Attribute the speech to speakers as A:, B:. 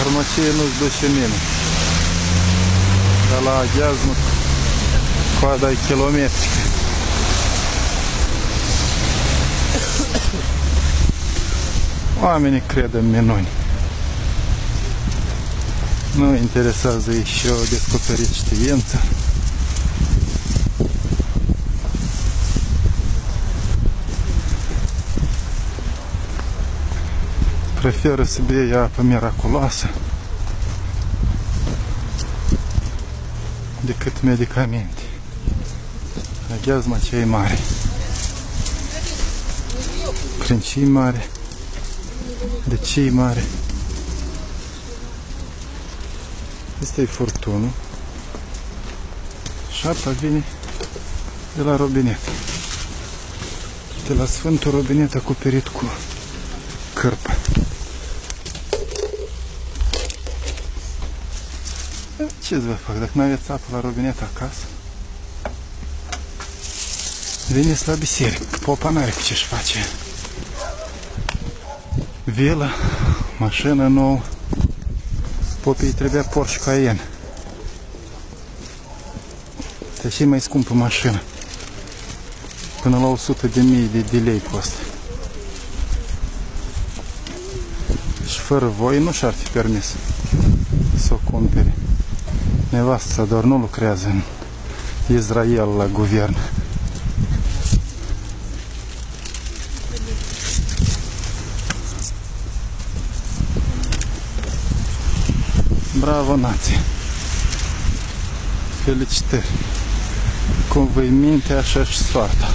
A: farmacie nu-ți duce nimeni. Dar la Gheazmă coada e kilometrică. Oamenii cred în minuni. Nu interesează ei și au descoperit știință. Preferă să bea apă miraculoasă decât medicamente. Gheazma cea e mare. Prin ce e mare? De ce e mare? Asta e furtunul. Și apa vine de la robinet. De la Sfântul Robinet acoperit cu cârpă. Ce-ți vă fac? Dacă nu aveți apă la robinet acasă, veniți la biserică. Popa n-are cu ce-și face. Vilă, mașină nouă. Popii trebuia Porsche Cayenne. Asta e cea mai scumpă mașină. Până la 100.000 de lei costă. Și fără voi nu și-ar fi permis să o cumpere. Nevastă sa doar nu lucrează în Israel la guvern. Bravo, nație! Felicitări! Cum vă minte, așa și soarta.